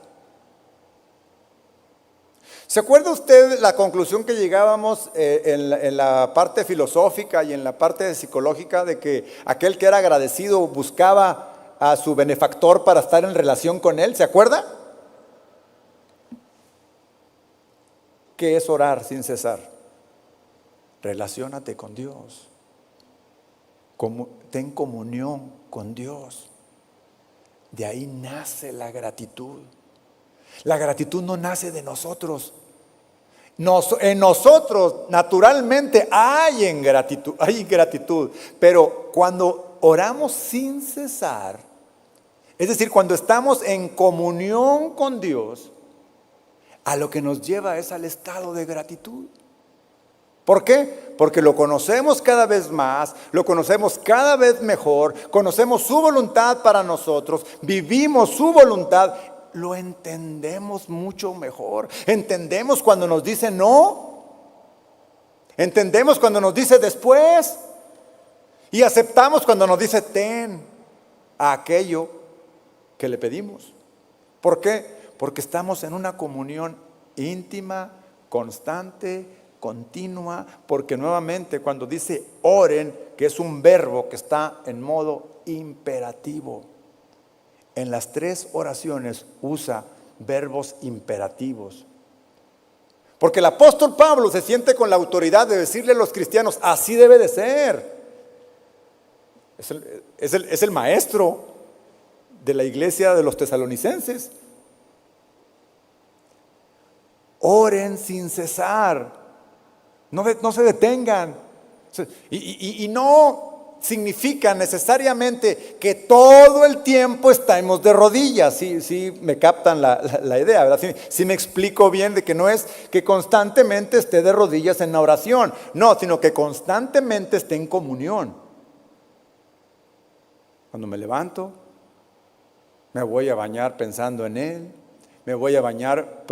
¿Se acuerda usted la conclusión que llegábamos en la parte filosófica y en la parte psicológica de que aquel que era agradecido buscaba a su benefactor para estar en relación con él? ¿Se acuerda? ¿Qué es orar sin cesar? Relaciónate con Dios. Ten comunión con Dios. De ahí nace la gratitud. La gratitud no nace de nosotros. En nosotros naturalmente hay gratitud, pero cuando oramos sin cesar, es decir, cuando estamos en comunión con Dios, a lo que nos lleva es al estado de gratitud. ¿Por qué? Porque lo conocemos cada vez más, lo conocemos cada vez mejor, conocemos su voluntad para nosotros, vivimos su voluntad, lo entendemos mucho mejor. Entendemos cuando nos dice no, entendemos cuando nos dice después, y aceptamos cuando nos dice ten a aquello que le pedimos. ¿Por qué? Porque estamos en una comunión íntima, constante, continua, porque nuevamente cuando dice oren, que es un verbo que está en modo imperativo, en las 3 oraciones usa verbos imperativos. Porque el apóstol Pablo se siente con la autoridad de decirle a los cristianos, así debe de ser. Es el maestro de la iglesia de los tesalonicenses. Oren sin cesar, no se detengan. Y no significa necesariamente que todo el tiempo estamos de rodillas. Sí me captan la idea, ¿verdad? Sí me explico bien de que no es que constantemente esté de rodillas en la oración, no, sino que constantemente esté en comunión. Cuando me levanto, me voy a bañar pensando en Él, me voy a bañar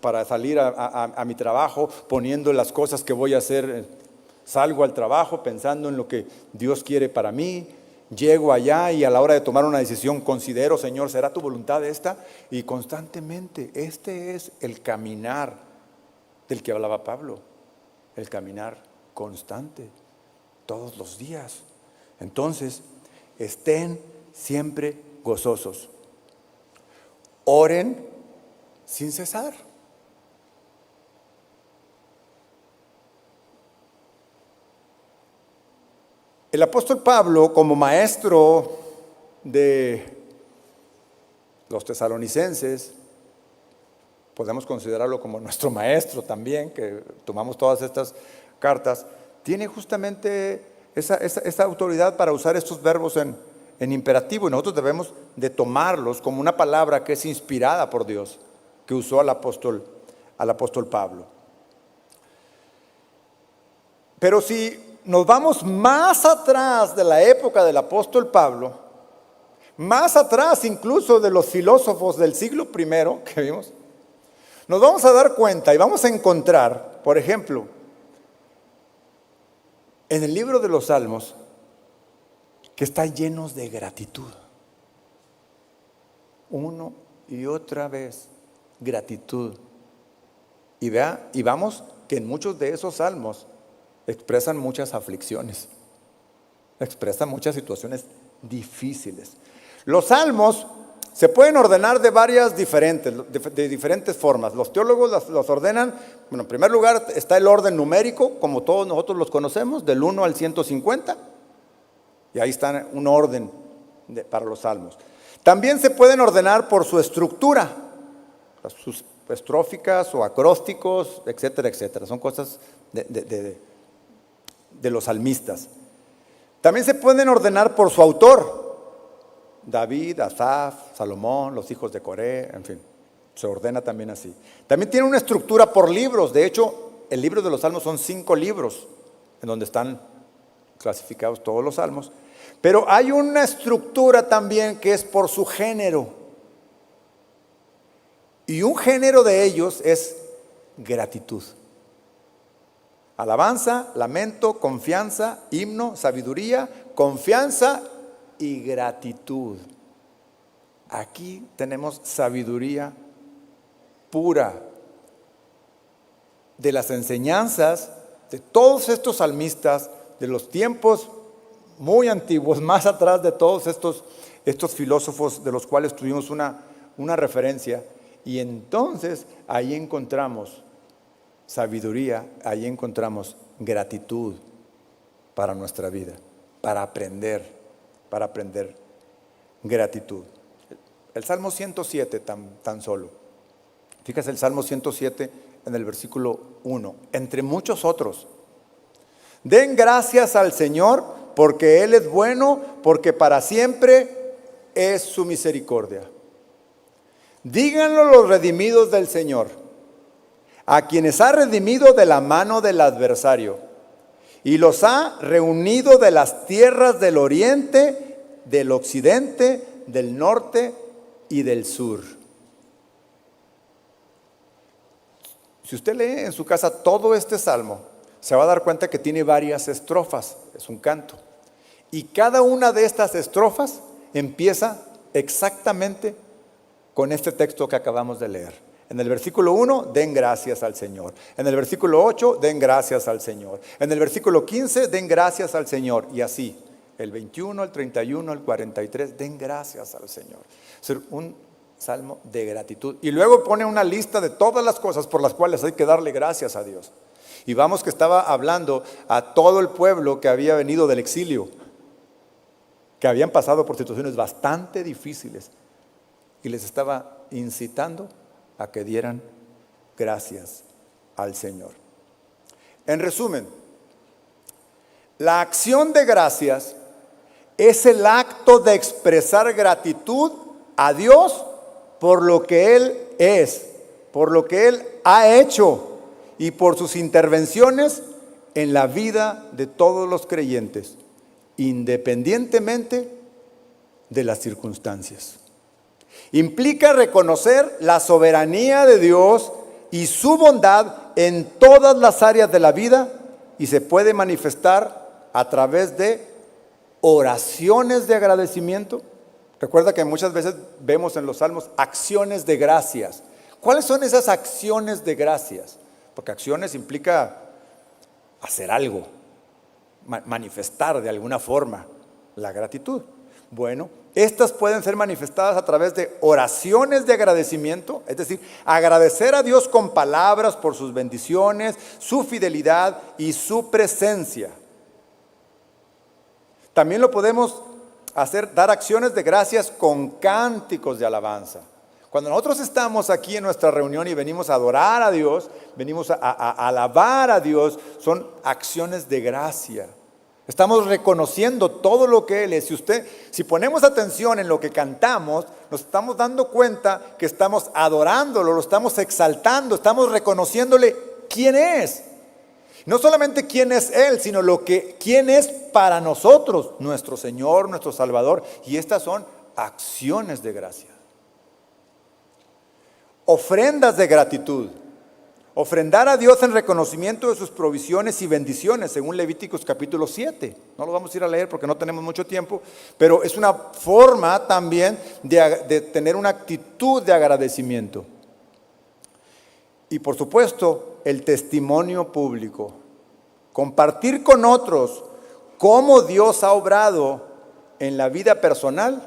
para salir a mi trabajo, poniendo las cosas que voy a hacer. Salgo al trabajo pensando en lo que Dios quiere para mí. Llego allá y a la hora de tomar una decisión considero, Señor, ¿será tu voluntad esta? Y constantemente, este es el caminar del que hablaba Pablo. El caminar constante, todos los días. Entonces, estén siempre gozosos. Oren sin cesar. El apóstol Pablo, como maestro de los tesalonicenses, podemos considerarlo como nuestro maestro también, que tomamos todas estas cartas, tiene justamente esa autoridad para usar estos verbos en imperativo, y nosotros debemos de tomarlos como una palabra que es inspirada por Dios, que usó al apóstol Pablo. Pero si nos vamos más atrás de la época del apóstol Pablo, más atrás incluso de los filósofos del siglo I que vimos, nos vamos a dar cuenta y vamos a encontrar, por ejemplo, en el libro de los Salmos, que está lleno de gratitud. Uno y otra vez, gratitud. Y vamos que en muchos de esos salmos expresan muchas aflicciones, expresan muchas situaciones difíciles. Los salmos se pueden ordenar de diferentes formas. Los teólogos los ordenan, bueno, en primer lugar está el orden numérico, como todos nosotros los conocemos, del 1 al 150, y ahí está un orden para los salmos. También se pueden ordenar por su estructura, sus estróficas o acrósticos, etcétera, etcétera. Son cosas de los salmistas. También se pueden ordenar por su autor, David, Asaf, Salomón, los hijos de Coré, en fin, se ordena también así. También tiene una estructura por libros. De hecho, el libro de los Salmos son 5 libros en donde están clasificados todos los salmos, pero hay una estructura también que es por su género. Y un género de ellos es gratitud. Alabanza, lamento, confianza, himno, sabiduría, confianza y gratitud. Aquí tenemos sabiduría pura de las enseñanzas de todos estos salmistas, de los tiempos muy antiguos, más atrás de todos estos filósofos de los cuales tuvimos una referencia. Y entonces ahí encontramos sabiduría, ahí encontramos gratitud para nuestra vida, para aprender gratitud. El Salmo 107 tan solo. Fíjese el Salmo 107 en el versículo 1, entre muchos otros. Den gracias al Señor porque Él es bueno, porque para siempre es su misericordia. Díganlo los redimidos del Señor, a quienes ha redimido de la mano del adversario y los ha reunido de las tierras del oriente, del occidente, del norte y del sur. Si usted lee en su casa todo este salmo, se va a dar cuenta que tiene varias estrofas, es un canto. Y cada una de estas estrofas empieza exactamente con este texto que acabamos de leer. En el versículo 1, den gracias al Señor. En el versículo 8, den gracias al Señor. En el versículo 15, den gracias al Señor. Y así, el 21, el 31, el 43, den gracias al Señor. Es un salmo de gratitud. Y luego pone una lista de todas las cosas por las cuales hay que darle gracias a Dios. Y vamos que estaba hablando a todo el pueblo que había venido del exilio, que habían pasado por situaciones bastante difíciles. Y les estaba incitando a que dieran gracias al Señor. En resumen, la acción de gracias es el acto de expresar gratitud a Dios por lo que Él es, por lo que Él ha hecho y por sus intervenciones en la vida de todos los creyentes, independientemente de las circunstancias. Implica reconocer la soberanía de Dios y su bondad en todas las áreas de la vida y se puede manifestar a través de oraciones de agradecimiento. Recuerda que muchas veces vemos en los salmos acciones de gracias. ¿Cuáles son esas acciones de gracias? Porque acciones implica hacer algo, manifestar de alguna forma la gratitud. Bueno, estas pueden ser manifestadas a través de oraciones de agradecimiento, es decir, agradecer a Dios con palabras por sus bendiciones, su fidelidad y su presencia. También lo podemos hacer, dar acciones de gracias con cánticos de alabanza. Cuando nosotros estamos aquí en nuestra reunión y venimos a adorar a Dios, venimos a alabar a Dios, son acciones de gracia. Estamos reconociendo todo lo que Él es. Si ponemos atención en lo que cantamos, nos estamos dando cuenta que estamos adorándolo, lo estamos exaltando, estamos reconociéndole quién es. No solamente quién es Él, sino quién es para nosotros, nuestro Señor, nuestro Salvador. Y estas son acciones de gracia. Ofrendas de gratitud. Ofrendar a Dios en reconocimiento de sus provisiones y bendiciones, según Levíticos capítulo 7. No lo vamos a ir a leer porque no tenemos mucho tiempo, pero es una forma también de tener una actitud de agradecimiento. Y por supuesto, el testimonio público. Compartir con otros cómo Dios ha obrado en la vida personal,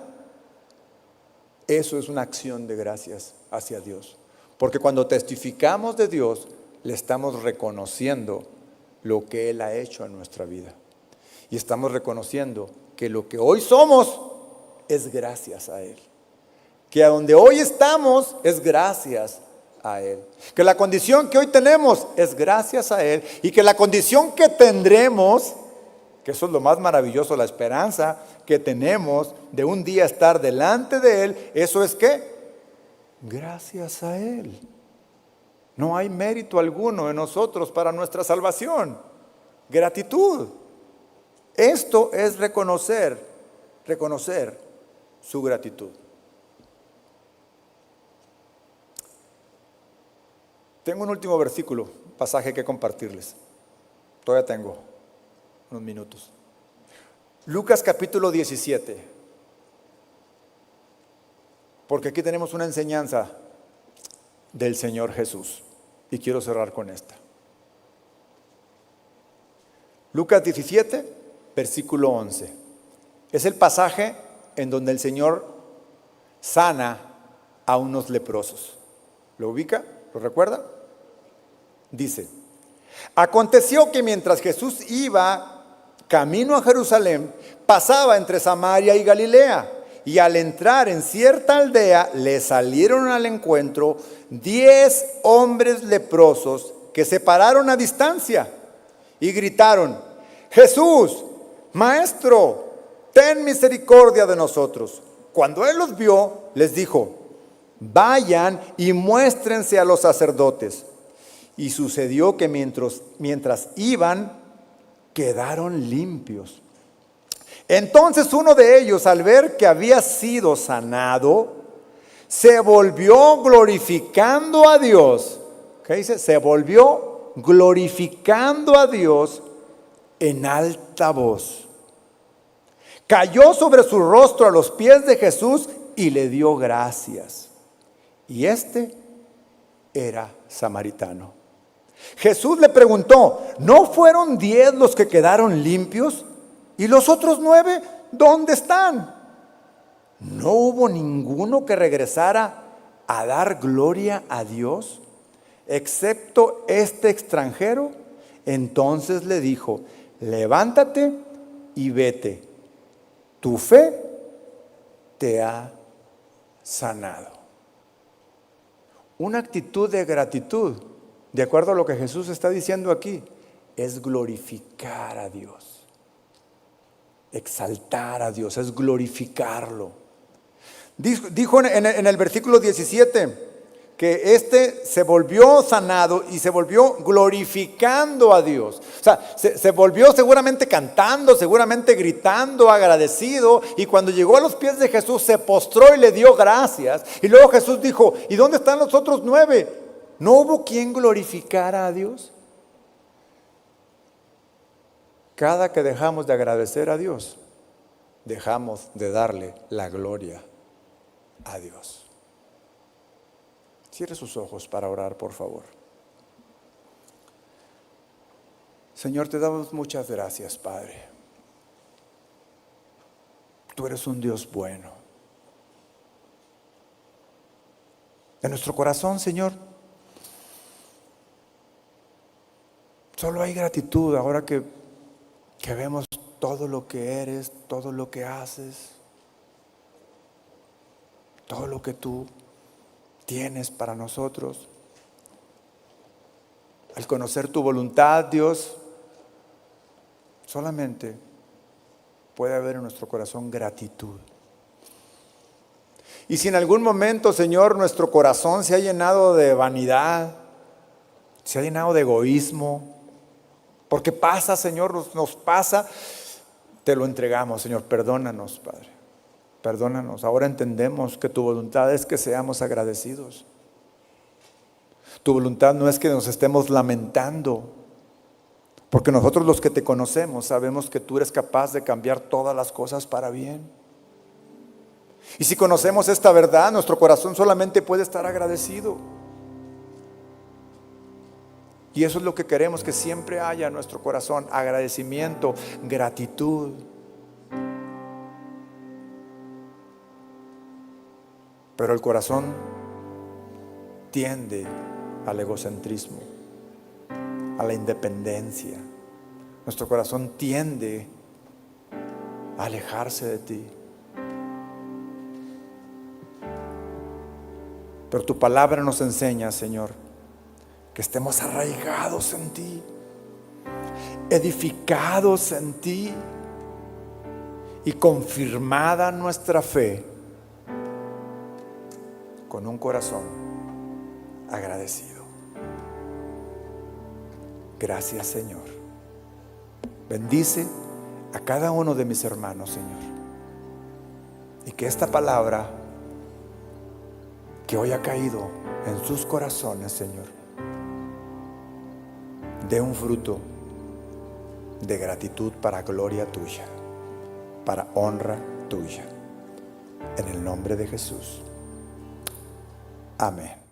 eso es una acción de gracias hacia Dios. Porque cuando testificamos de Dios, le estamos reconociendo lo que Él ha hecho en nuestra vida. Y estamos reconociendo que lo que hoy somos es gracias a Él. Que a donde hoy estamos es gracias a Él. Que la condición que hoy tenemos es gracias a Él. Y que la condición que tendremos, que eso es lo más maravilloso, la esperanza que tenemos de un día estar delante de Él, eso es ¿qué? Gracias a Él. No hay mérito alguno en nosotros para nuestra salvación. Gratitud. Esto es reconocer su gratitud. Tengo un último versículo, pasaje que compartirles. Todavía tengo unos minutos. Lucas capítulo 17. Porque aquí tenemos una enseñanza del Señor Jesús. Y quiero cerrar con esta. Lucas 17, versículo 11. Es el pasaje en donde el Señor sana a unos leprosos. ¿Lo ubica? ¿Lo recuerda? Dice: aconteció que mientras Jesús iba camino a Jerusalén, pasaba entre Samaria y Galilea, y al entrar en cierta aldea, le salieron al encuentro 10 hombres leprosos que se pararon a distancia y gritaron: Jesús, Maestro, ten misericordia de nosotros. Cuando él los vio, les dijo: vayan y muéstrense a los sacerdotes. Y sucedió que mientras iban, quedaron limpios. Entonces uno de ellos, al ver que había sido sanado, se volvió glorificando a Dios. ¿Qué dice? Se volvió glorificando a Dios en alta voz. Cayó sobre su rostro a los pies de Jesús y le dio gracias. Y este era samaritano. Jesús le preguntó: ¿no fueron 10 los que quedaron limpios? ¿Y los otros 9 dónde están? ¿No hubo ninguno que regresara a dar gloria a Dios, excepto este extranjero? Entonces le dijo: levántate y vete, tu fe te ha sanado. Una actitud de gratitud, de acuerdo a lo que Jesús está diciendo aquí, es glorificar a Dios, exaltar a Dios, es glorificarlo. Dijo en el versículo 17 que este se volvió sanado y se volvió glorificando a Dios. O sea, se volvió seguramente cantando, seguramente gritando, agradecido. Y cuando llegó a los pies de Jesús, se postró y le dio gracias. Y luego Jesús dijo: ¿y dónde están los otros 9? ¿No hubo quien glorificara a Dios? Cada que dejamos de agradecer a Dios, dejamos de darle la gloria a Dios. Cierre sus ojos para orar, por favor. Señor, te damos muchas gracias, Padre. Tú eres un Dios bueno. En nuestro corazón, Señor, solo hay gratitud ahora que vemos todo lo que eres, todo lo que haces, todo lo que tú tienes para nosotros. Al conocer tu voluntad, Dios, solamente puede haber en nuestro corazón gratitud. Y si en algún momento, Señor, nuestro corazón se ha llenado de vanidad, se ha llenado de egoísmo, porque pasa, Señor, nos pasa, te lo entregamos, Señor. Perdónanos, Padre. Perdónanos. Ahora entendemos que tu voluntad es que seamos agradecidos. Tu voluntad no es que nos estemos lamentando, porque nosotros los que te conocemos sabemos que tú eres capaz de cambiar todas las cosas para bien. Y si conocemos esta verdad, nuestro corazón solamente puede estar agradecido. Y eso es lo que queremos que siempre haya en nuestro corazón: agradecimiento, gratitud. Pero el corazón tiende al egocentrismo, a la independencia. Nuestro corazón tiende a alejarse de ti. Pero tu palabra nos enseña, Señor, que estemos arraigados en ti, edificados en ti y confirmada nuestra fe con un corazón agradecido. Gracias, Señor. Bendice a cada uno de mis hermanos, Señor. Y que esta palabra que hoy ha caído en sus corazones, Señor, dé un fruto de gratitud para gloria tuya, para honra tuya. En el nombre de Jesús. Amén.